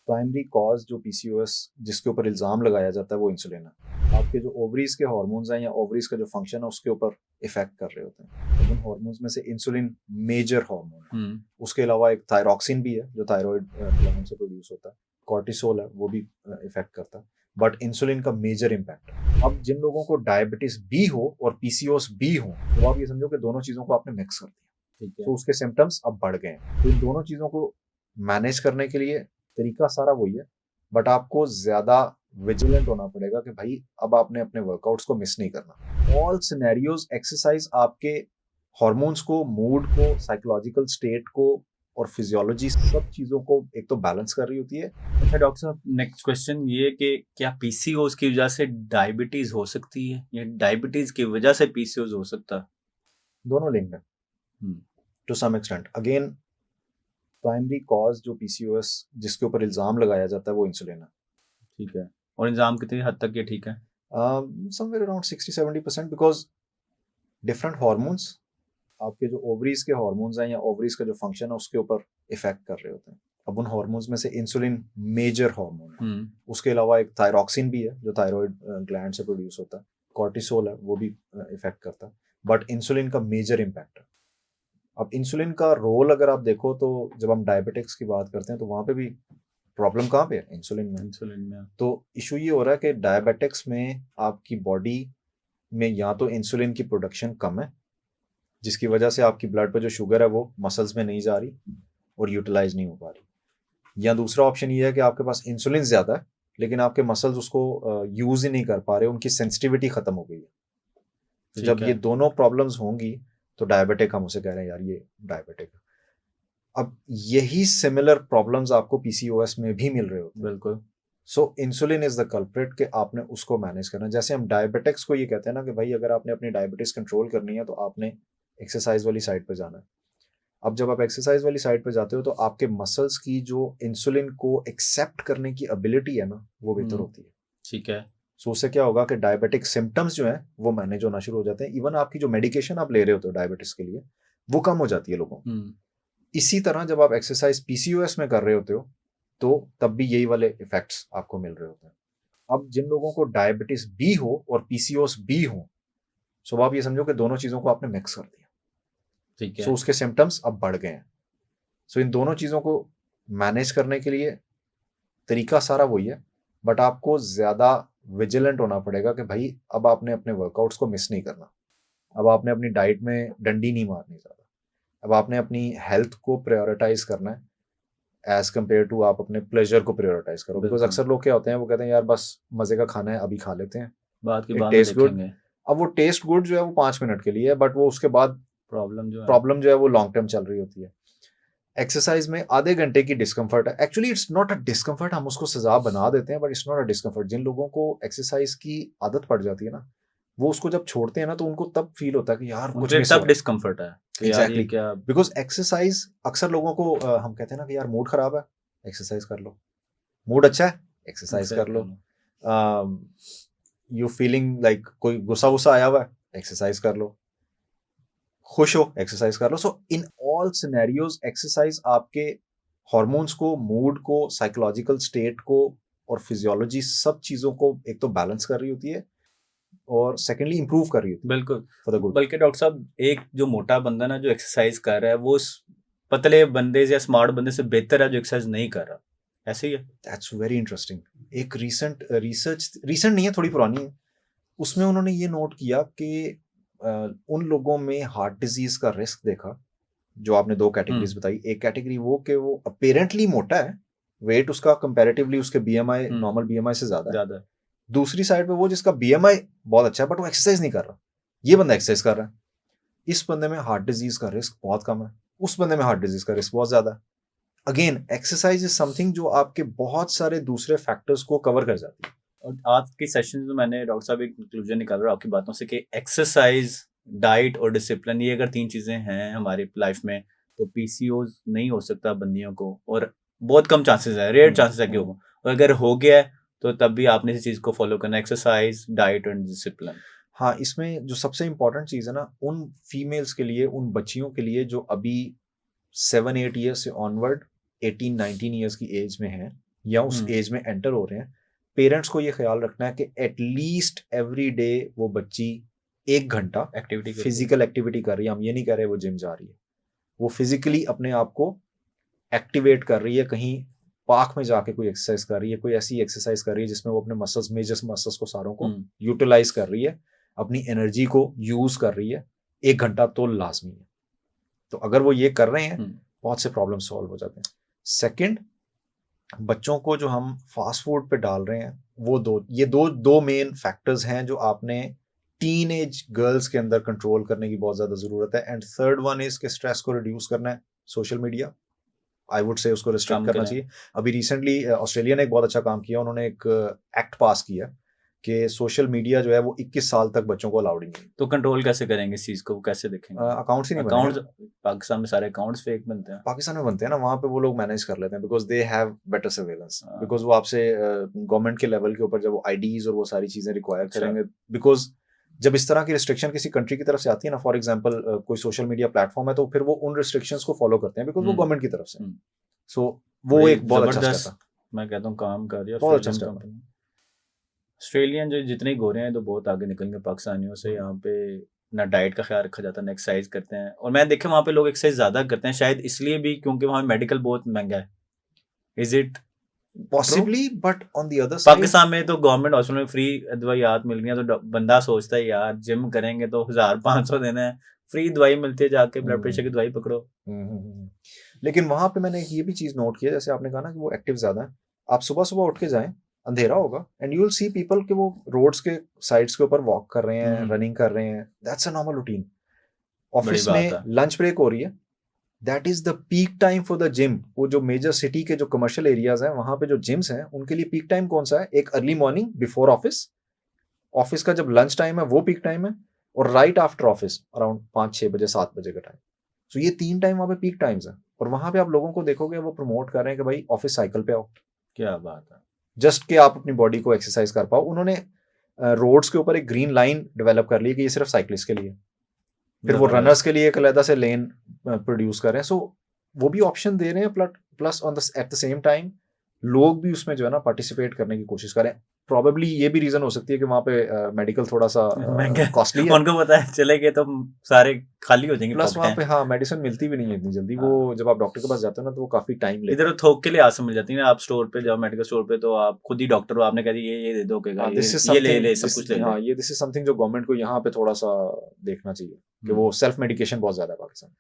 Primary cause जो PCOS जिसके ऊपर इल्ज़ाम लगाया जाता है वो इंसुलिन है। आपके जो ओवरीज के हार्मोन्स हैं या ओवरीज का जो फंक्शन है उसके ऊपर इफेक्ट कर रहे होते हैं। उन हार्मोन्स में से इंसुलिन मेजर हार्मोन है। उसके अलावा एक थायरॉक्सिन भी है जो थायराइड ग्लैंड से प्रोड्यूस होता है। कॉर्टिसोल है वो भी इफेक्ट करता है, बट इंसुलिन का मेजर इम्पैक्ट है। अब जिन लोगों को डायबिटीज बी हो और पीसीओएस बी हो तो आप ये समझो कि दोनों चीजों को आपने मिक्स कर दिया, ठीक है। तो उसके सिम्टम्स अब बढ़ गए हैं। तो इन दोनों चीजों को मैनेज करने के लिए तरीका सारा वही है, बट आपको ज्यादा विजिलेंट होना पड़ेगा कि भाई अब आपने अपने वर्कआउट्स को मिस नहीं करना। ऑल सिनेरियोज एक्सरसाइज आपके हार्मोन्स को, मूड को, साइकोलॉजिकल स्टेट को और फिजियोलॉजी, सब चीजों को एक तो बैलेंस कर रही होती है। अच्छा डॉक्टर साहब, नेक्स्ट क्वेश्चन ये कि क्या पीसीओएस की वजह से डायबिटीज हो सकती है या डायबिटीज की वजह से पीसीओएस हो सकता है? दोनों लिंक्ड है to some extent. Again, primary cause जो पीसीओएस जिसके ऊपर इल्जाम लगाया जाता है वो इंसुलिन है। ठीक है। और इंजाम कितनी हद तक ये ठीक है? Somewhere around 60-70% because different hormones आपके जो ओवरीज के हार्मोन्स हैं या ओवरीज का जो फंक्शन है उसके ऊपर इफेक्ट कर रहे होते हैं। अब उन हार्मोन्स में से इंसुलिन मेजर हार्मोन है। उसके अलावा एक थायरॉक्सिन भी है जो थायराइड ग्लैंड से प्रोड्यूस होता है। कॉर्टिसोल है वो भी इफेक्ट करता है, बट इंसुलिन का मेजर इम्पैक्ट है। अब इंसुलिन का रोल अगर आप देखो तो जब हम डायबिटिक्स की बात करते हैं तो वहां पे भी प्रॉब्लम कहाँ पे है? इंसुलिन में। तो इशू ये हो रहा है कि डायबिटिक्स में आपकी बॉडी में या तो इंसुलिन की प्रोडक्शन कम है जिसकी वजह से आपकी ब्लड पे जो शुगर है वो मसल्स में नहीं जा रही और यूटिलाइज नहीं हो पा रही, या दूसरा ऑप्शन ये है कि आपके पास इंसुलिन ज्यादा है लेकिन आपके मसल्स उसको यूज ही नहीं कर पा रहे, उनकी सेंसिटिविटी खत्म हो गई है। तो जब ये दोनों प्रॉब्लम्स होंगी तो डायबिटिक हम उसे कह रहे हैं यार ये डायबिटिक। अब यही सिमिलर प्रॉब्लम्स आपको पीसीओएस में भी मिल रहे होते हैं। बिल्कुल। सो इंसुलिन इज द कल्प्रिट कि आपने उसको मैनेज करना। जैसे हम डायबिटिक्स को ये कहते हैं ना कि भाई अगर आपने अपनी डायबिटीज कंट्रोल करनी है तो आपने एक्सरसाइज वाली साइड पे जाना है। अब जब आप एक्सरसाइज वाली साइड पे जाते हो तो आपके मसल्स की जो इंसुलिन को एक्सेप्ट करने की एबिलिटी है ना वो बेहतर होती है। ठीक है। सो उससे क्या होगा कि डायबिटिक सिम्टम्स जो है वो मैनेज होना शुरू हो जाते हैं। इवन आपकी जो मेडिकेशन आप ले रहे होते हो डायबिटीज के लिए वो कम हो जाती है लोगों को। इसी तरह जब आप एक्सरसाइज पीसीओएस में कर रहे होते हो तो तब भी यही वाले इफेक्ट्स आपको मिल रहे होते हैं। अब जिन लोगों को डायबिटीज बी हो और पीसीओएस बी हो, सो आप ये समझो कि दोनों चीजों को आपने मिक्स कर दिया। ठीक है। सो उसके सिम्टम्स अब बढ़ गए हैं। सो इन दोनों चीजों को मैनेज करने के लिए तरीका सारा वही है, बट आपको ज्यादा विजिलेंट होना पड़ेगा कि भाई अब आपने अपने वर्कआउट्स को मिस नहीं करना। अब आपने अपनी डाइट में डंडी नहीं मारनी ज्यादा। अब आपने अपनी हेल्थ को प्रायोरिटाइज करना है एज कम्पेयर टू आप अपने प्लेजर को प्रायोरिटाइज करो। बिकॉज अक्सर लोग क्या होते हैं वो कहते हैं यार बस मजे का खाना है अभी खा लेते हैं, बात की इट बाद में टेस्ट गुड। देखेंगे। अब वो टेस्ट गुड जो है वो 5 मिनट के लिए है, बट वो उसके बाद प्रॉब्लम जो है वो लॉन्ग टर्म चल रही होती है। एक्सरसाइज में आधे घंटे की डिस्कम्फर्ट है, actually it's not a discomfort, हम उसको सजा बना देते हैं, but it's not a discomfort. जिन लोगों को एक्सरसाइज की आदत पड़ जाती है ना वो उसको जब छोड़ते हैं ना तो उनको तब फील होता है कि यार कुछ मिस हो रहा है। डिस्कम्फर्ट है कि यार ये क्या। बिकॉज एक्सरसाइज अक्सर लोगों को हम कहते हैं ना कि यार मूड खराब है एक्सरसाइज कर लो, मूड अच्छा है एक्सरसाइज कर लो, यू फीलिंग लाइक कोई गुस्सा गुस्सा आया हुआ है एक्सरसाइज कर लो, खुश हो एक्सरसाइज कर लो। सो इन ऑल सिनेरियोज एक्सरसाइज आपके हार्मोन्स को, मूड को, साइकोलॉजिकल स्टेट को और फिजियोलॉजी, सब चीजों को एक तो बैलेंस कर रही होती है और सेकेंडली इंप्रूव कर रही होती है। बिल्कुल। बल्कि डॉक्टर साहब एक जो मोटा बंदा ना जो एक्सरसाइज कर रहा है वो पतले बंदे या स्मार्ट बंदे से बेहतर है जो एक्सरसाइज नहीं कर रहा, ऐसे ही है? That's very interesting. एक रीसेंट नहीं है, थोड़ी पुरानी है, उसमें उन्होंने ये नोट किया कि उन लोगों में हार्ट डिजीज का रिस्क देखा जो आपने दो कैटेगरीज बताई। एक कैटेगरी वो कि वो अपेरेंटली मोटा है, वेट उसका कंपैरेटिवली उसके बीएमआई नॉर्मल बीएमआई से ज्यादा है। दूसरी साइड पे वो जिसका बीएमआई बहुत अच्छा है बट वो एक्सरसाइज नहीं कर रहा। ये बंदा एक्सरसाइज कर रहा है, इस बंदे में हार्ट डिजीज का रिस्क बहुत कम है, उस बंदे में हार्ट डिजीज का रिस्क बहुत ज्यादा है। अगेन एक्सरसाइज इज समथिंग जो आपके बहुत सारे दूसरे फैक्टर्स को कवर कर जाती है। और आज के सेशन में मैंने डॉक्टर साहब एक कंक्लूजन निकाल रहा हूँ आपकी बातों से कि एक्सरसाइज, डाइट और डिसिप्लिन, ये अगर 3 चीजें हैं हमारी लाइफ में तो पीसीओएस नहीं हो सकता बंदियों को, और बहुत कम चांसेस है, रेयर चांसेस है कि हो, और अगर हो गया है तो तब भी आपने इस चीज को फॉलो करना, एक्सरसाइज, डाइट एंड डिसिप्लिन। हाँ, इसमें जो सबसे इंपॉर्टेंट चीज है ना उन फीमेल्स के लिए, उन बच्चियों के लिए जो अभी 7-8 ईयर्स से ऑनवर्ड 18-19 ईयर्स की एज में है या उस एज में एंटर हो रहे हैं, पेरेंट्स को ये ख्याल रखना है कि एटलीस्ट एवरी डे वो बच्ची 1 घंटा एक्टिविटी फिजिकल एक्टिविटी कर रही है। हम ये नहीं कह रहे वो जिम जा रही है, वो फिजिकली अपने आप को एक्टिवेट कर रही है, कहीं पार्क में जाके कोई एक्सरसाइज कर रही है, कोई ऐसी एक्सरसाइज कर रही है जिसमें वो अपने मसल्स, मेजर मसल्स को सारों को यूटिलाइज कर रही है, अपनी एनर्जी को यूज कर रही है। 1 घंटा तो लाजमी है। तो अगर वो ये कर रहे हैं, बहुत से प्रॉब्लम सॉल्व हो जाते हैं। सेकंड, बच्चों को जो हम फास्ट फूड पे डाल रहे हैं, वो दो मेन फैक्टर्स हैं जो आपने टीन एज गर्ल्स के अंदर कंट्रोल करने की बहुत ज़्यादा ज़रूरत है। एंड थर्ड वन इज के स्ट्रेस को रिड्यूस करना है। Social media, I would say उसको रिस्ट्रिक्ट करना चाहिए। अभी रिसेंटली ऑस्ट्रेलिया ने एक बहुत अच्छा काम किया, उन्होंने एक एक्ट पास किया कि सोशल मीडिया जो है वो 21 साल तक बच्चों को अलाउड नहीं है। तो कंट्रोल कैसे करेंगे इस चीज को, कैसे देखेंगे? अकाउंट्स ही नहीं अकाउंट्स पाकिस्तान में सारे अकाउंट्स फेक बनते हैं। पाकिस्तान में बनते हैं ना, वहाँ पे वो लोग मैनेज कर लेते हैं because they have better surveillance, because वो आपसे गवर्नमेंट के लेवल के ऊपर जब वो आईडीज और वो सारी चीजें रिक्वायर करेंगे, बिकॉज जब इस तरह की रिस्ट्रिक्शन किसी कंट्री की तरफ से आती है ना, फॉर एग्जांपल कोई सोशल मीडिया प्लेटफॉर्म है, तो फिर वो उन रिस्ट्रिक्शंस को फॉलो करते हैं बिकॉज वो गवर्नमेंट की तरफ से। सो वो एक बहुत अच्छा स्टेप है, मैं कहता हूँ काम कर रही है बहुत अच्छा स्टेप है। ऑस्ट्रेलियन जो जितने गोरे हैं तो बहुत आगे निकलेंगे पाकिस्तानियों से। यहाँ पे ना डाइट का ख्याल रखा जाता, ना एक्सरसाइज करते हैं। और मैं देखे वहाँ पे लोग एक्सरसाइज ज्यादा करते हैं, शायद इसलिए भी क्योंकि वहाँ मेडिकल बहुत महंगा है। Is it possibly, but on the other side Pakistan में तो गवर्नमेंट हॉस्पिटल में फ्री दवाइयात मिल रही हैं, तो बंदा सोचता है यार जिम करेंगे तो 1500 देना है, फ्री दवाई मिलती है, जाके ब्लड प्रेशर की दवाई पकड़ो। लेकिन वहां पे मैंने ये भी चीज नोट किया, जैसे आपने कहा ना कि वो एक्टिव ज्यादा है, आप सुबह सुबह उठ के जाएं, अंधेरा होगा, and you will see people कि वो रोड्स के साइड्स के ऊपर वॉक कर रहे हैं, रनिंग कर रहे हैं। That's a normal routine. Office में लंच ब्रेक हो रही है, that is the peak time for the gym. वो जो मेजर सिटी के जो कमर्शियल एरियाज हैं, वहां पे जो जिम्स हैं, उनके लिए पीक टाइम कौन सा है? एक early morning before office, office का जब लंच टाइम है वो पीक टाइम है, और राइट आफ्टर ऑफिस अराउंड 5-6 बजे 7 बजे का टाइम। सो ये 3 टाइम वहाँ पे पीक टाइम्स है, और वहां पे आप लोगों को देखोगे वो प्रमोट कर रहे हैं कि भाई ऑफिस साइकिल पे आओ। क्या बात है। जस्ट कि आप अपनी बॉडी को एक्सरसाइज कर पाओ। उन्होंने रोड्स के ऊपर एक ग्रीन लाइन डेवलप कर ली कि ये सिर्फ साइकिलिस्ट के लिए, फिर वो रनर्स के लिए एक अलग से लेन प्रोड्यूस कर रहे हैं। सो वो भी ऑप्शन दे रहे हैं, plus on the at the same time लोग भी उसमें जो है ना पार्टिसिपेट करने की कोशिश करें। प्रॉबेबली ये भी रीजन हो सकती है कि वहाँ पे मेडिकल थोड़ा सा कॉस्टली है, उनको पता है चलेंगे तो सारे खाली हो जाएंगे। प्लस वहाँ पे हाँ मेडिसिन मिलती भी नहीं है इतनी जल्दी। वो जब आप डॉक्टर के पास जाते हो ना तो वो काफी टाइम लेता है। इधर थोक के लिए आसान मिल जाती है ना, आप स्टोर पे जाओ, मेडिकल स्टोर पे, तो आप खुद ही डॉक्टर हो, आपने कह दिया ये दे दो, ये ले सब कुछ ले। हाँ, ये दिस इज समथिंग जो गवर्नमेंट को यहाँ पे थोड़ा सा देखना चाहिए कि वो सेल्फ मेडिकेशन बहुत ज्यादा है पाकिस्तान।